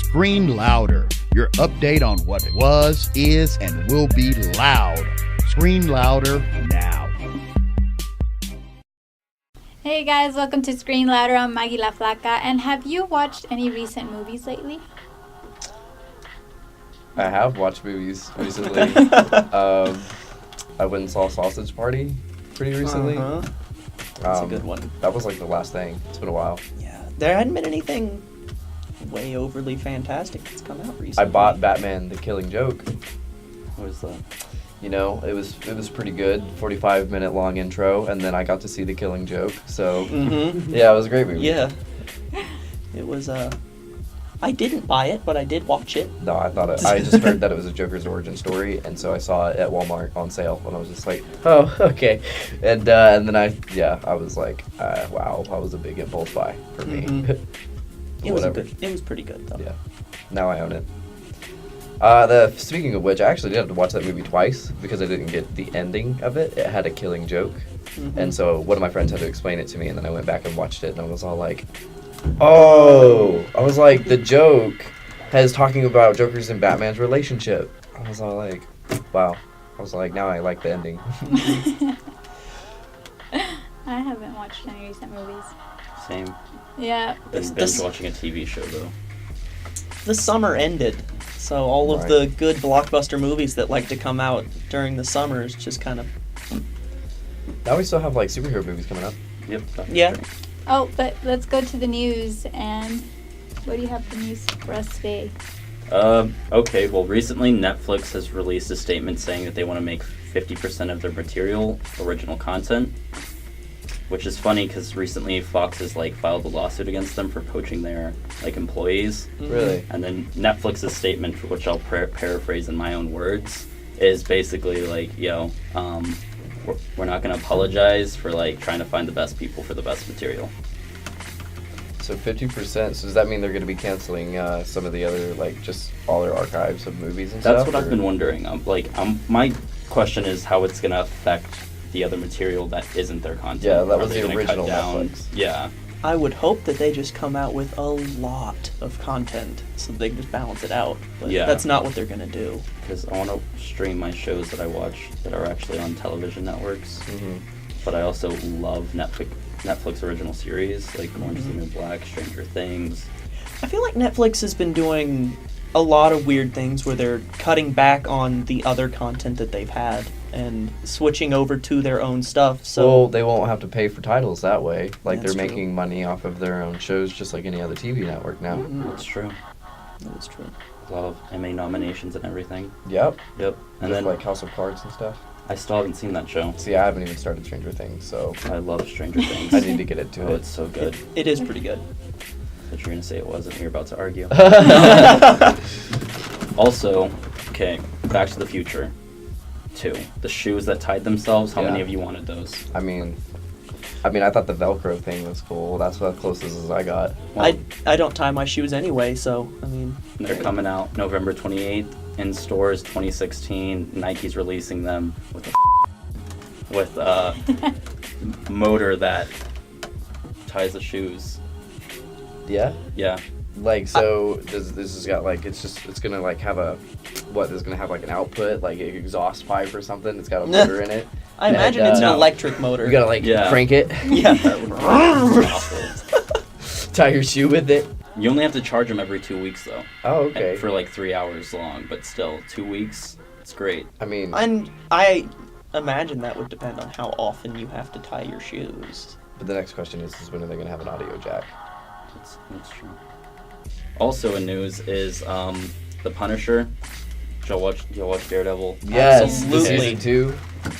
Scream louder. Your update on what was, is, and will be loud. Scream louder now. Hey guys, welcome to Screen Louder. I'm Maggie La Flaca. And have you watched any recent movies lately? I have watched movies recently. I went and saw Sausage Party pretty recently. That's a good one. That was like the last thing. It's been a while. Yeah, there hadn't been anything way overly fantastic that's come out recently. I bought Batman: The Killing Joke. What is that? You know, it was pretty good. 45-minute long intro, and then I got to see The Killing Joke. So yeah, it was a great movie. Yeah, it was. I didn't buy it, but I did watch it. No, I just heard that it was a Joker's origin story, and so I saw it at Walmart on sale, and I was just like, oh, okay. And then I was like, wow, that was a big impulse buy for me. It was pretty good though. Yeah, now I own it. Speaking of which, I actually did have to watch that movie twice because I didn't get the ending of it. It had a killing joke, and so one of my friends had to explain it to me, and then I went back and watched it, and I was all like, oh, I was like, the joke is talking about Joker's and Batman's relationship. I was all like, wow. I was like, now I like the ending. I haven't watched any recent movies. Same. Yeah. Been binge watching a TV show though. The summer ended, so all of the good blockbuster movies that like to come out during the summers just kind of. Now we still have like superhero movies coming up. Yep. Yeah. Oh, but let's go to the news. And what do you have for news for us today? Okay, well, recently Netflix has released a statement saying that they want to make 50% of their material original content, which is funny because recently Fox has filed a lawsuit against them for poaching their employees. Really? And then Netflix's statement, which I'll paraphrase in my own words, is basically we're not going to apologize for trying to find the best people for the best material. So 50%. So does that mean they're going to be canceling some of the other just all their archives of movies and stuff? That's what I've been wondering. My question is how it's going to affect the other material that isn't their content. Yeah, that was Are they the gonna original cut down? Netflix. Yeah. I would hope that they just come out with a lot of content so they can just balance it out. But that's not what they're going to do. Because I want to stream my shows that I watch that are actually on television networks. But I also love Netflix original series, like Orange is the New Black, Stranger Things. I feel like Netflix has been doing a lot of weird things where they're cutting back on the other content that they've had and switching over to their own stuff. So they won't have to pay for titles that way. They're true. making money off of their own shows just like any other TV network now. That's true. That is true. A lot of Emmy nominations and everything. Yep. And just then House of Cards and stuff. I still haven't seen that show. See, I haven't even started Stranger Things, so I love Stranger Things. I need to get into it. It's so good. It is pretty good. But you're going to say it wasn't. You're about to argue. Also, okay, Back to the Future 2. The shoes that tied themselves, how many of you wanted those? I mean, I thought the Velcro thing was cool. That's the closest as I got. Well, I don't tie my shoes anyway, so, I mean... They're coming out November 28th in stores 2016. Nike's releasing them with a motor that ties the shoes. Yeah? Yeah. So this has got it's gonna have it's gonna have an output, an exhaust pipe or something. It's got a motor in it. I imagine it's an electric motor. You gotta crank it. Yeah. That would be awful. Tie your shoe with it. You only have to charge them every 2 weeks though. Oh, okay. And for 3 hours long, but still 2 weeks. It's great. I mean, and I imagine that would depend on how often you have to tie your shoes. But the next question is when are they gonna have an audio jack? That's true. Also in news is The Punisher. Did y'all watch Daredevil? Yes, absolutely. Season 2.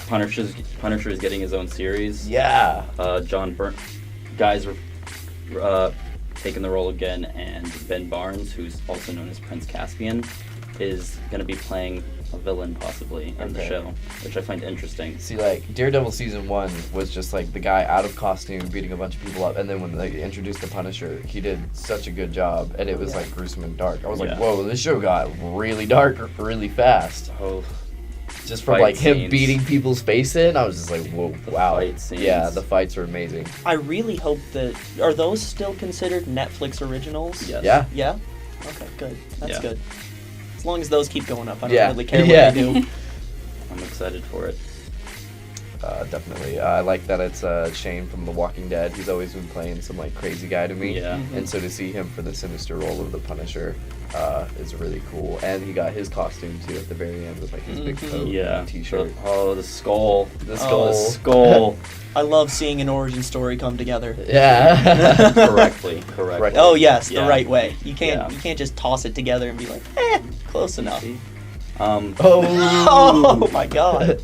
Punisher is getting his own series. Yeah. Guys were taking the role again, and Ben Barnes, who's also known as Prince Caspian, is going to be playing a villain possibly in the show, which I find interesting. See, Daredevil season 1 was just the guy out of costume beating a bunch of people up, and then when they introduced the Punisher, he did such a good job, and it was gruesome and dark. I was like, whoa, this show got really dark really fast. Oh, just from him beating people's face in, I was just like, whoa, wow. Fight scenes. Yeah, the fights are amazing. I really hope that... Are those still considered Netflix originals? Yes. Yeah. Yeah? Okay, good. That's Yeah. good. As long as those keep going up, I don't Yeah. really care what Yeah. they do. I'm excited for it. Definitely. I like that it's Shane from The Walking Dead. He's always been playing some like crazy guy to me. Yeah. And so to see him for the sinister role of the Punisher is really cool. And he got his costume too at the very end with like his big coat Yeah. and t-shirt. The skull. The The skull. skull. I love seeing an origin story come together. Yeah. Correctly. Oh yes, Yeah. the right way. You can't Yeah. you can't just toss it together and be like, close enough. Oh. Oh my god.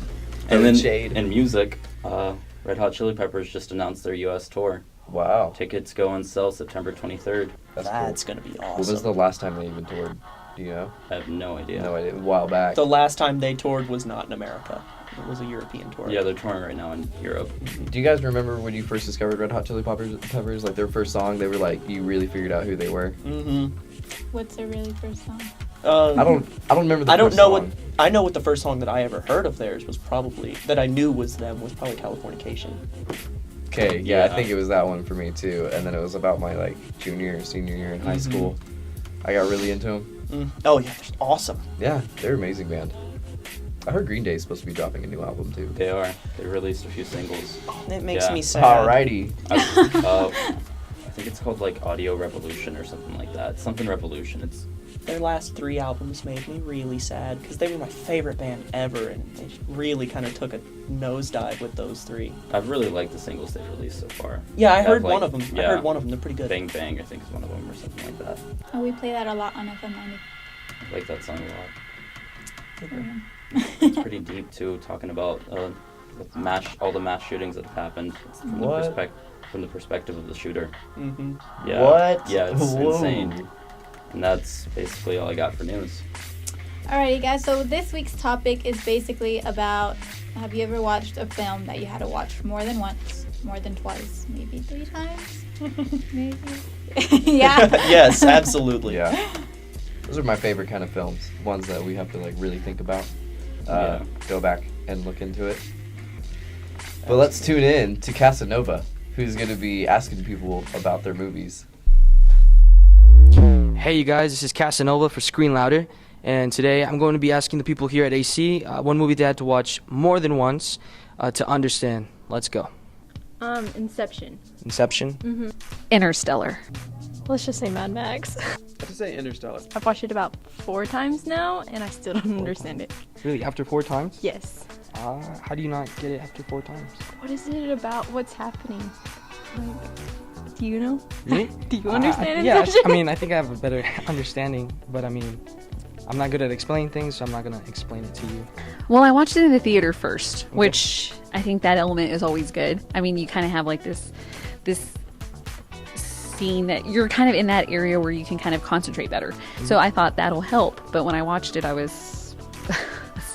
And then shade. in music, Red Hot Chili Peppers just announced their U.S. tour. Wow. Tickets go on sale September 23rd. That's gonna be When was awesome. the last time they even toured? Do you know? I have no idea. No idea. A while back. The last time they toured was not in America. It was a European tour. Yeah, they're touring right now in Europe. Do you guys remember when you first discovered Red Hot Chili Peppers? Like their first song, they were like, you really figured out who they were. Mm-hmm. What's their really first song? I don't remember the I don't first know song. I know what the first song that I ever heard of theirs was probably that I knew was them was probably Californication. Okay, yeah, I Yeah. think it was that one for me too. And then it was about my like junior or senior year in high school. I got really into them. Oh yeah, they're awesome. Yeah, they're an amazing band. I heard Green Day is supposed to be dropping a new album too. They are. They released a few singles. It makes Yeah. me sad. Alrighty. I think it's called like Audio Revolution or something like that. Something Revolution. It's Their last 3 albums made me really sad because they were my favorite band ever, and they really kind of took a nosedive with those 3. I've really liked the singles they've released so far. Yeah, I Have, heard like- one of them. I yeah. heard one of them. They're pretty good. Bang Bang, I think is one of them or something like that. Oh, we play that a lot on FM 90. I like that song a lot. Mm. It's pretty deep too, talking about all the mass shootings that have happened from What? from the perspective of the shooter. Mm-hmm. Yeah. What? Yeah, it's Whoa. insane. And that's basically all I got for news. Alrighty, guys. So this week's topic is basically about: have you ever watched a film that you had to watch more than once, more than twice, maybe 3 times, maybe? Yeah. Yes, absolutely. Yeah. Those are my favorite kind of films. Ones that we have to like really think about. Yeah. Go back and look into it. But let's tune in to Casanova, who's going to be asking people about their movies. Hey you guys, this is Casanova for Screen Louder, and today I'm going to be asking the people here at AC one movie they had to watch more than once to understand. Let's go. Inception. Inception? Interstellar. Let's just say Mad Max. I have to say Interstellar. I've watched it about 4 times now, and I still don't understand it. Really, after 4 times? Yes. How do you not get it after 4 times? What is it about? What's happening? Like, do you know? Me? Do you understand Yeah, Inception? I mean, I think I have a better understanding, but I mean, I'm not good at explaining things, so I'm not going to explain it to you. Well, I watched it in the theater first, which I think that element is always good. I mean, you kind of have like this scene that you're kind of in that area where you can kind of concentrate better. So I thought that'll help. But when I watched it, I was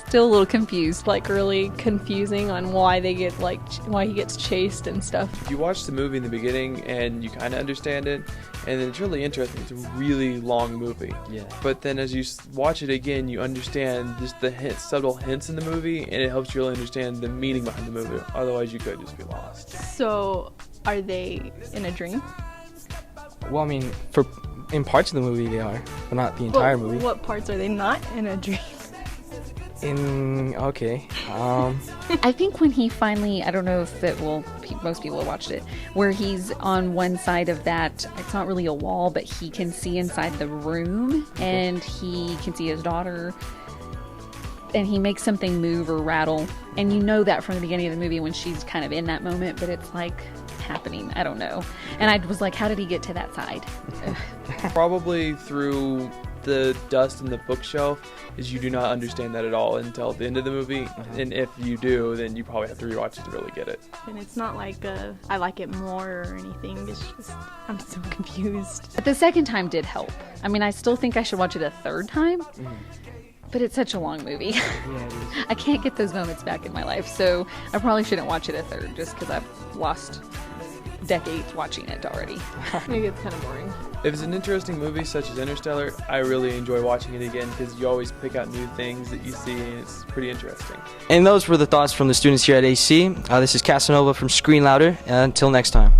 still a little confused. Like really confusing on why they get why he gets chased and stuff. You watch the movie in the beginning and you kind of understand it, and then it's really interesting. It's a really long movie. Yeah. But then as you watch it again, you understand just the subtle hints in the movie, and it helps you really understand the meaning behind the movie. Otherwise, you could just be lost. So, are they in a dream? Well, I mean, in parts of the movie they are, but not the entire What- movie. What parts are they not in a dream? Okay. I think when he finally, I don't know if it will, most people have watched it, where he's on one side of that, it's not really a wall, but he can see inside the room and he can see his daughter and he makes something move or rattle. And you know that from the beginning of the movie when she's kind of in that moment, but it's like happening. I don't know. And I was like, how did he get to that side? Probably through the dust in the bookshelf, is you do not understand that at all until the end of the movie. And if you do, then you probably have to rewatch it to really get it. And it's not like I like it more or anything. It's just I'm so confused. But the second time did help. I mean, I still think I should watch it a third time. But it's such a long movie. Yeah, it is. I can't get those moments back in my life, so I probably shouldn't watch it a third just because I've lost decades watching it already. Maybe it's kind of boring. If it's an interesting movie such as Interstellar, I really enjoy watching it again because you always pick out new things that you see, and it's pretty interesting. And those were the thoughts from the students here at AC. This is Casanova from Screen Louder. Until next time.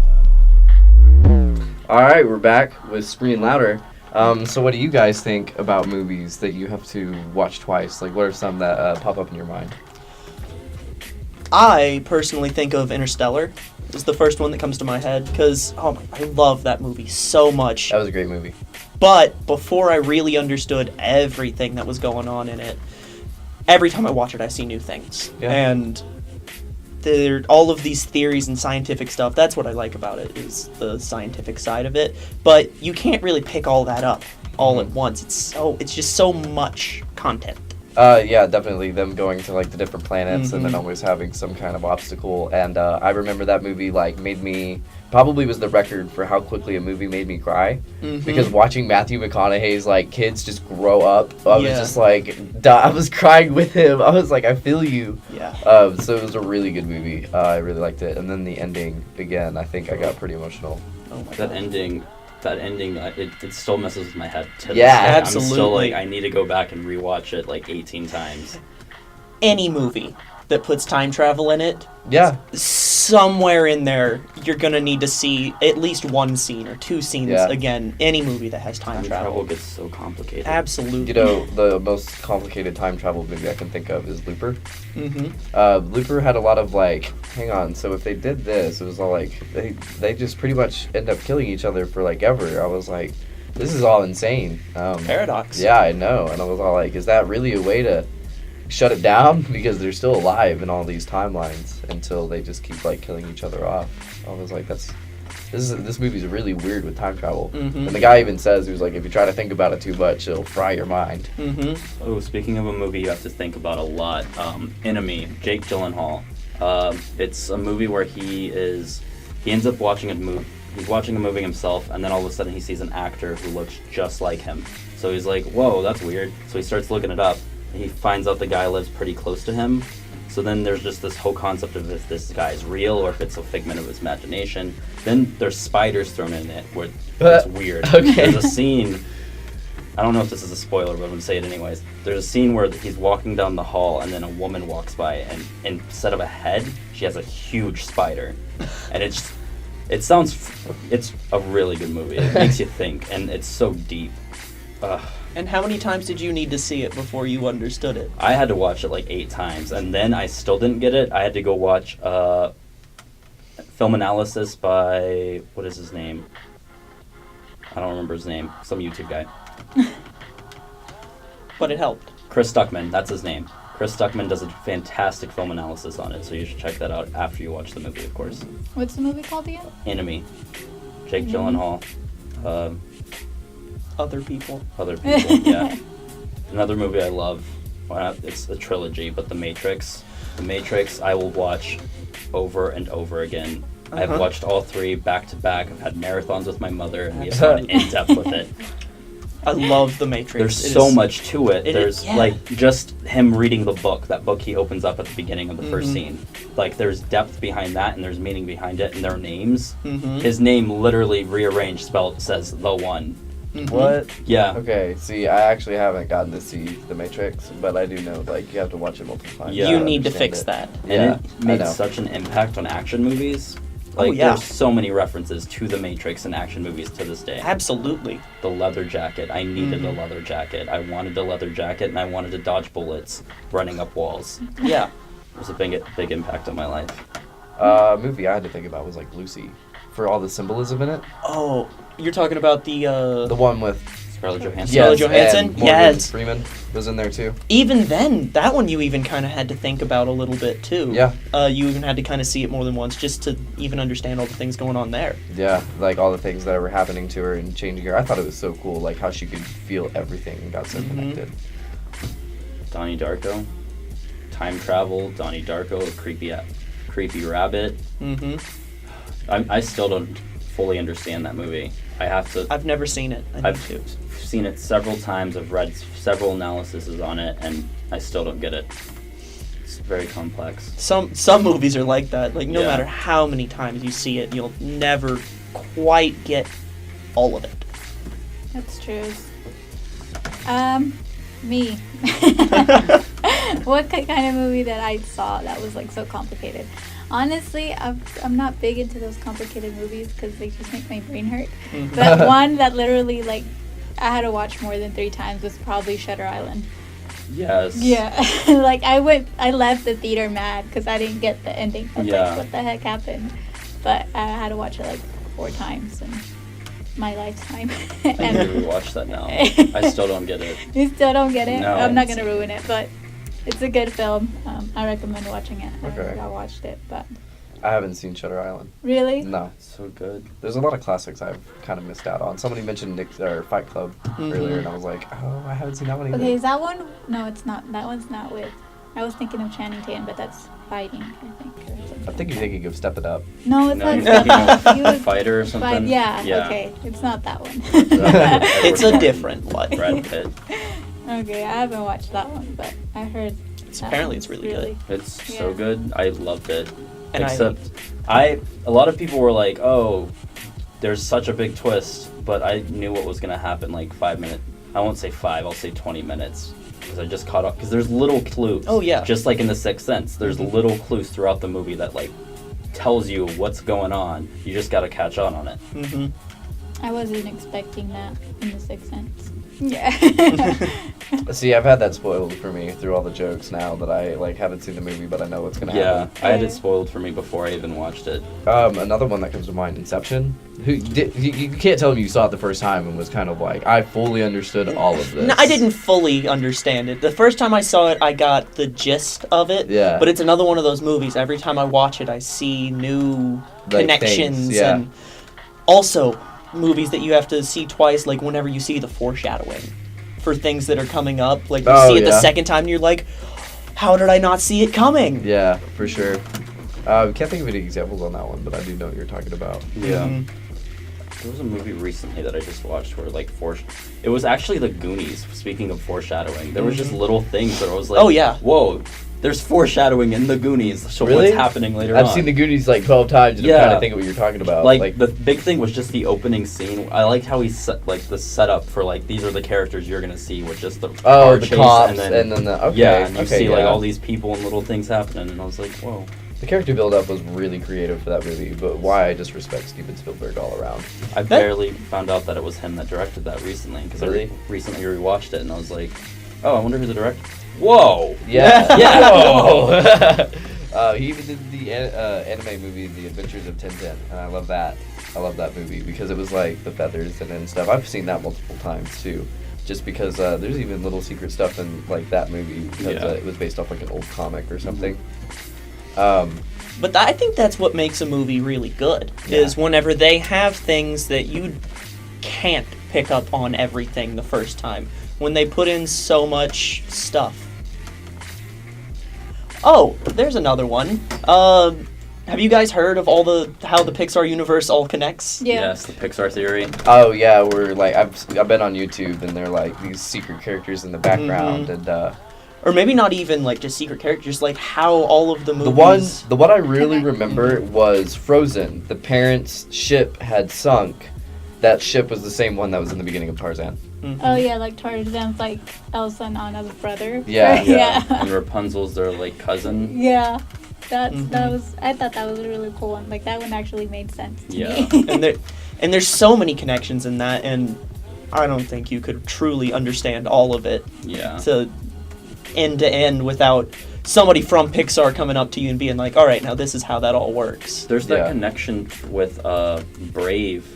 All right, we're back with Screen Louder. So what do you guys think about movies that you have to watch twice? Like, what are some that pop up in your mind? I personally think of Interstellar is the first one that comes to my head because I love that movie so much. That was a great movie. But before I really understood everything that was going on in it, every time I watch it, I see new things. Yeah. And all of these theories and scientific stuff, that's what I like about it, is the scientific side of it. But you can't really pick all that up all at once. It's just so much content. Yeah, definitely them going to like the different planets and then Mhm. always having some kind of obstacle. And I remember that movie like made me probably was the record for how quickly a movie made me cry Mhm. because watching Matthew McConaughey's like kids just grow up, I was Yeah. just like I was crying with him. I was like, I feel you. Yeah. So it was a really good movie. I really liked it. And then the ending again, I think I got pretty emotional. Oh my That God. ending, it still messes with my head to this Yeah, day. I'm still absolutely. like, I need to go back and rewatch it like 18 times. Any movie that puts time travel in it, Yeah. somewhere in there, you're going to need to see at least one scene or two scenes Yeah. again. Any movie that has time Time travel. travel gets so complicated. Absolutely. You know, the most complicated time travel movie I can think of is Looper. Mm-hmm. Looper had a lot of like, hang on, so if they did this, it was all like, they just pretty much end up killing each other for like ever. I was like, this is all insane. Paradox. Yeah, I know. And I was all like, is that really a way to shut it down? Because they're still alive in all these timelines until they just keep like killing each other off. I was like, this movie's really weird with time travel. Mhm. And the guy even says, he was like, if you try to think about it too much, it'll fry your mind. Mm-hmm. Oh, speaking of a movie you have to think about a lot, Enemy, Jake Gyllenhaal. It's a movie where he ends up watching a movie. He's watching a movie himself, and then all of a sudden he sees an actor who looks just like him. So he's like, whoa, that's weird. So he starts looking it up. He finds out the guy lives pretty close to him. So then there's just this whole concept of if this guy is real or if it's a figment of his imagination. Then there's spiders thrown in it, where it's weird. Okay. There's a scene, I don't know if this is a spoiler, but I'm going to say it anyways. There's a scene where he's walking down the hall, and then a woman walks by, and instead of a head, she has a huge spider. And it's a really good movie. It makes you think, and it's so deep. And how many times did you need to see it before you understood it? I had to watch it like 8 times, and then I still didn't get it. I had to go watch film analysis by, what is his name? I don't remember his name. Some YouTube guy. But it helped. Chris Stuckman, that's his name. Chris Stuckman does a fantastic film analysis on it, so you should check that out after you watch the movie, of course. What's the movie called again? Enemy. Jake Gyllenhaal. Other people. Other people, yeah. Another movie I love, well, it's a trilogy, but The Matrix. The Matrix I will watch over and over again. I've Uh-huh. watched all 3 back to back. I've had marathons with my mother, and we have gone in depth with it. I love The Matrix. There's It so is- much to it. it There's is- yeah. like just him reading the book. That book he opens up at the beginning of the first Mhm. scene. Like there's depth behind that, and there's meaning behind it, and their names. Mhm. His name literally rearranged, spelled says the one. Mhm. What? Yeah. Okay, see, I actually haven't gotten to see The Matrix, but I do know, like, you have to watch it multiple times. Yeah. You to need to understand fix it. that. And Yeah, it made I know. such an impact on action movies. Oh, Like yeah. there's so many references to the Matrix in action movies to this day. Absolutely. The leather jacket. I needed a Mhm. leather jacket. I wanted a leather jacket, and I wanted to dodge bullets running up walls. Yeah. It was a big impact on my life. Movie I had to think about was, like, Lucy, for all the symbolism in it. Oh, you're talking about the one with Scarlett Johansson. Scarlett Yes, Johansson? and Morgan Yes. Freeman was in there too. even then, that one you even kind of had to think about a little bit too. Yeah. You even had to kind of see it more than once just to even understand all the things going on there. Yeah, like all the things that were happening to her and changing her. I thought it was so cool, like how she could feel everything and got so Mhm. connected. Donnie Darko. Time travel. Donnie Darko. A creepy rabbit. Mm-hmm. I still don't fully understand that movie. I have to. I've never seen it. I need I've to. seen it several times. I've read several analyses on it, and I still don't get it. It's very complex. Some movies are like that. Like no Yeah. matter how many times you see it, you'll never quite get all of it. That's true. Me. What kind of movie that I saw that was like so complicated? Honestly, I'm not big into those complicated movies because they just make my brain hurt. Mhm. But one that literally like I had to watch more than 3 times was probably Shutter Island. Yes. Yeah. Like, I left the theater mad because I didn't get the ending. I was Yeah. like, what the heck happened? But I had to watch it like 4 times in my lifetime. I need to And rewatch that now. I still don't get it. you still don't get it? No. I'm not going to ruin it, but it's a good film. I recommend watching it. Okay. I watched it, but I haven't seen Shutter Island. really? No. So good. There's a lot of classics I've kind of missed out on. Somebody mentioned Fight Club earlier, and I was like, oh, I haven't seen that one either. Okay, is that one? No, it's not. That one's not with. I was thinking of Channing Tatum, but that's fighting, I think. Or something I think you're like thinking of Step It Up. that. No, it's No, not. you're thinking You of was- Fighter or something. Yeah, Yeah. okay. It's not that one. It's a different one. Brad Pitt. Okay, I haven't watched that one, but I heard. that Apparently one's it's really good. It's so Yeah. good. I loved it. And Except a lot of people were like, "Oh, there's such a big twist," but I knew what was gonna happen like 5 minutes. I won't say 5. I'll say 20 minutes because I just caught up. Because there's little clues. Oh, yeah. Just like in The Sixth Sense, there's little clues throughout the movie that like tells you what's going on. You just gotta catch on it. Mm-hmm. I wasn't expecting that in The Sixth Sense. Yeah. See, I've had that spoiled for me through all the jokes now that I like haven't seen the movie, but I know what's gonna Yeah, happen. I had it spoiled for me before I even watched it. Another one that comes to mind, Inception. You can't tell me you saw it the first time and was kind of like, I fully understood all of this. No, I didn't fully understand it. The first time I saw it, I got the gist of it. Yeah. But it's another one of those movies. Every time I watch it, I see new Like connections. things, yeah. And also, movies that you have to see twice, like whenever you see the foreshadowing for things that are coming up. Like, you see it the yeah. second time, and you're like, how did I not see it coming? Yeah, for sure. Can't think of any examples on that one, but I do know what you're talking about. Yeah. Mhm. There was a movie recently that I just watched where like it was actually The Goonies. Speaking of foreshadowing, there was just little things that I was like, Oh, yeah. whoa, there's foreshadowing in The Goonies. So Really? what's happening later on? I've seen The Goonies like 12 times, and Yeah. I'm trying to think of what you're talking about. Like the big thing was just the opening scene. I liked how he set like the setup for like these are the characters you're gonna see with just the car the chase cops, and then okay, yeah, and you okay, see like yeah. all these people and little things happening, and I was like, whoa. The character build-up was really creative for that movie, but why I just respect Steven Spielberg all around. I barely found out that it was him that directed that recently because Really? I recently rewatched it and I was like, oh, I wonder who the director. Whoa. Yeah. Yeah. Whoa. He even did the anime movie, The Adventures of Tintin, and I love that. I love that movie because it was like the feathers and stuff. I've seen that multiple times too, just because there's even little secret stuff in like that movie because Yeah. it was based off like an old comic or something. But I think that's what makes a movie really good, Yeah. is whenever they have things that you can't pick up on everything the first time. When they put in so much stuff. Oh, there's another one. Have you guys heard of how the Pixar universe all connects? Yeah. Yes, the Pixar theory. Oh yeah, we're like I've been on YouTube and they're like these secret characters in the background and Or maybe not even like just secret characters, just like how all of the the movies. one I really remember was Frozen. The parents' ship had sunk. That ship was the same one that was in the beginning of Tarzan. Oh yeah, like Tarzan's like Elsa and Anna's brother. Yeah. yeah. And Rapunzel's their like cousin. Yeah. That was I thought that was a really cool one. Like that one actually made sense to Yeah. me. and there's so many connections in that, and I don't think you could truly understand all of it Yeah. to end without somebody from Pixar coming up to you and being like, all right, now this is how that all works. There's that Yeah. connection with Brave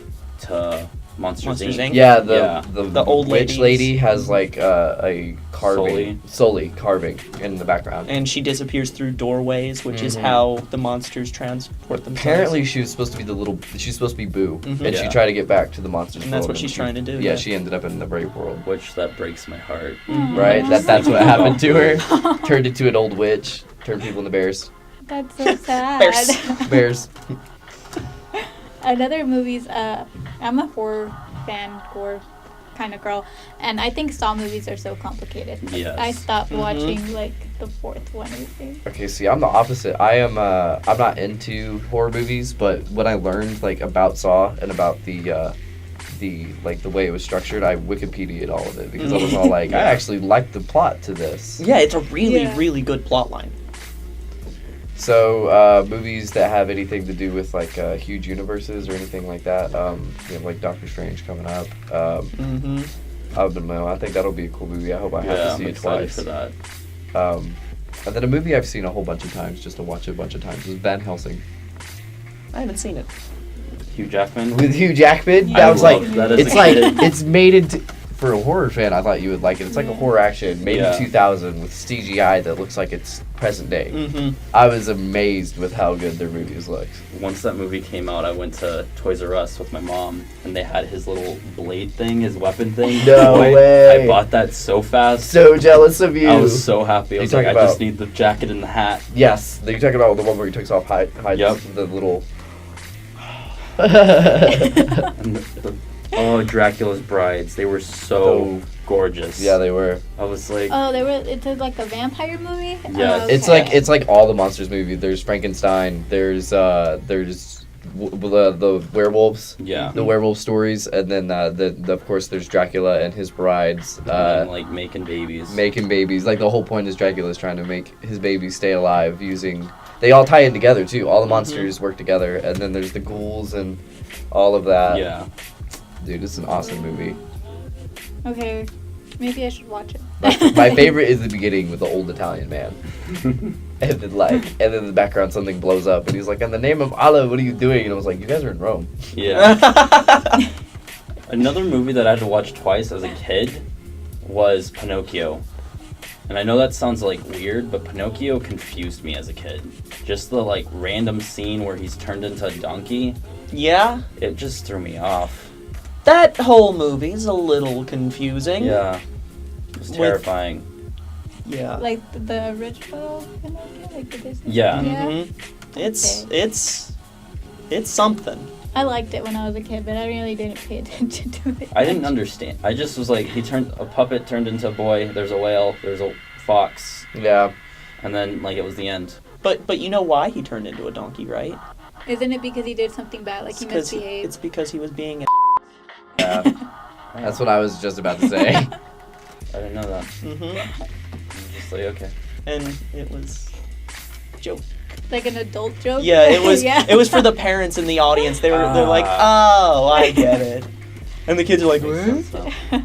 to Monsters, Monsters, Inc. Inc. Yeah, Yeah. the old witch ladies. lady has like a carving, Sully carving in the background. And she disappears through doorways, which is Mhm. how the monsters transport themselves. Apparently, she was supposed to be she's supposed to be Boo, Mhm. and she Yeah. tried to get back to the monsters And that's world, what she's she- trying to do, Yeah, yeah. she ended up in the Brave world. Which that breaks my heart. Right? That's what happened to her. Turned into an old witch. Turned people into bears. That's so sad. Bears. Bears. Another movies, I'm a horror fan, gore kind of girl, and I think Saw movies are so complicated. Yes. I stopped Mhm. watching like the fourth one, I think. Okay, see, I'm the opposite. I'm not into horror movies, but when I learned like about Saw and about the way it was structured, I Wikipedia'd all of it because I was all like, I actually like the plot to this. Yeah, it's a really, Yeah. really good plot line. So, movies that have anything to do with like huge universes or anything like that. We have like Doctor Strange coming up. Mm-hmm. I don't know. I think that'll be a cool movie. I hope I have to see I'm it excited twice. for that. And then a movie I've seen a whole bunch of times, just to watch it a bunch of times, is Van Helsing. I haven't seen it. Hugh Jackman. With Hugh Jackman? Yeah. That was like, loved that as it's a like, kid. it's made into, for a horror fan, I thought you would like it. It's like a horror action made Yeah. in 2000 with CGI that looks like it's present day. Mm-hmm. I was amazed with how good their movies looked. Once that movie came out, I went to Toys R Us with my mom, and they had his little blade thing, his weapon thing. No Boy, way. I bought that so fast. So jealous of you. I was so happy. I was You like, talk I just about- need the jacket and the hat. Yes, you're talking about the one where he takes off hides Yep. the little... And oh, Dracula's brides. They were so gorgeous. Yeah, they were. I was like, Oh, it's like a vampire movie? Yeah, Oh, It's okay. like all the monsters movie. There's Frankenstein. There's the werewolves. yeah. The werewolf stories, and then the of course there's Dracula and his brides And, like making babies. making babies. Like the whole point is Dracula's trying to make his babies stay alive using. They all tie in together too. All the monsters work together, and then there's the ghouls and all of that. Yeah. Dude, it's an awesome movie. Okay, maybe I should watch it. My favorite is the beginning with the old Italian man. And then in the background something blows up and he's like, in the name of Allah, what are you doing? And I was like, you guys are in Rome. Yeah. Another movie that I had to watch twice as a kid was Pinocchio. And I know that sounds like weird, but Pinocchio confused me as a kid. Just the like random scene where he's turned into a donkey, Yeah, it just threw me off. that whole movie's a little confusing. Yeah. It was With- terrifying. Yeah. Like the original Pinocchio? Like the Disney? Yeah. Mhm. It's something. I liked it when I was a kid, but I really didn't pay attention to it. I didn't understand. I just was like, a puppet turned into a boy, there's a whale, there's a fox, Yeah. and then like it was the end. But you know why he turned into a donkey, right? Isn't it because he did something bad, like he misbehaved? It's because he was being a Yeah. That's what I was just about to say. I didn't know that. hmm I'm just like, okay. and it was a joke. Like an adult joke? Yeah, it was Yeah. it was for the parents in the audience. They're like, "Oh, I get it." And the kids are like, Makes "What?" sense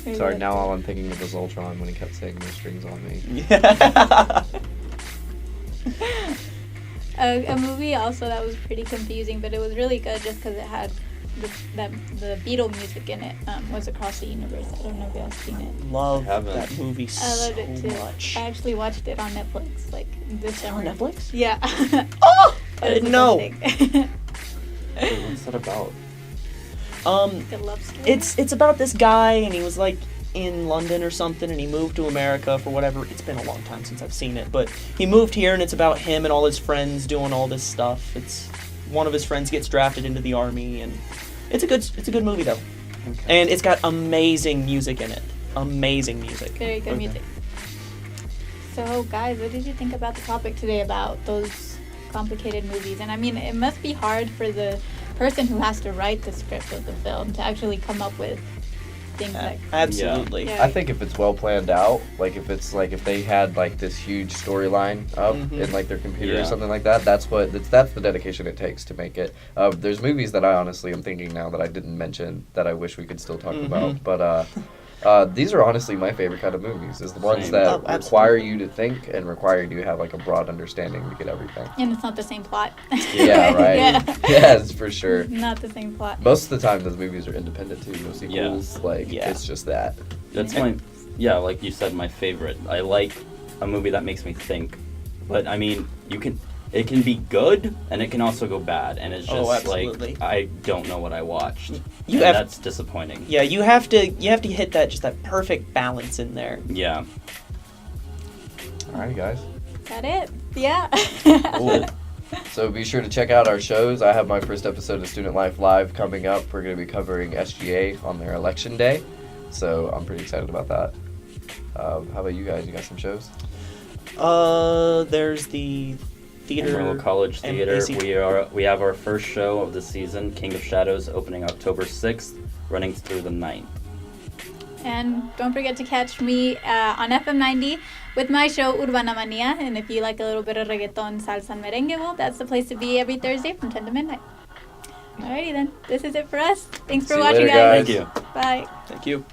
now. Sorry, now all I'm thinking of is Ultron when he kept saying no strings on me. Yeah. A movie also that was pretty confusing, but it was really good just because it had the Beatle music in it. Was Across the Universe. I don't know if y'all seen it. Love Haven't. that movie I so loved it too. much. I actually watched it on Netflix like this On summer. Netflix? Yeah. Oh, I It was didn't know. fantastic. Wait, what's that about? Like a love story. It's about this guy, and he was like in London or something, and he moved to America for whatever. It's been a long time since I've seen it, but he moved here, and it's about him and all his friends doing all this stuff. It's one of his friends gets drafted into the army, and it's a good movie though, Okay. and it's got amazing music in it. Amazing music. Very good Okay. music. So, guys, what did you think about the topic today about those complicated movies? And I mean, it must be hard for the person who has to write the script of the film to actually come up with things like. Absolutely. Yeah. I think if it's well planned out, like if they had like this huge storyline up Mhm. in like their computer Yeah. or something like that, that's the dedication it takes to make it. There's movies that I honestly am thinking now that I didn't mention that I wish we could still talk Mhm. about, but these are honestly my favorite kind of movies. Is the ones Same. that Oh, require absolutely. you to think and require you to have like a broad understanding to get everything. And it's not the same plot. Yeah, right. Yeah. Yes, for sure. Not the same plot. Most of the time, those movies are independent too. No sequels. Like Yeah. it's just that. That's like you said, my favorite. I like a movie that makes me think. But I mean, it can be good and it can also go bad, and it's just Oh, absolutely. like I don't know what I watched. You and have- that's disappointing. Yeah, you have to hit that perfect balance in there. Yeah. All right, guys. That it? Yeah. Cool. So be sure to check out our shows. I have my first episode of Student Life Live coming up. We're going to be covering SGA on their election day. So I'm pretty excited about that. How about you guys? You got some shows? There's the theater. Amarillo College and Theater. AC. We have our first show of the season, King of Shadows, opening October 6th, running through the 9th. And don't forget to catch me on FM 90 with my show Urbana Mania. And if you like a little bit of reggaeton, salsa, and merengue, well, that's the place to be every Thursday from 10 to midnight. Alrighty then. This is it for us. Thanks for See you watching, later, guys. Thank you. Bye. Thank you.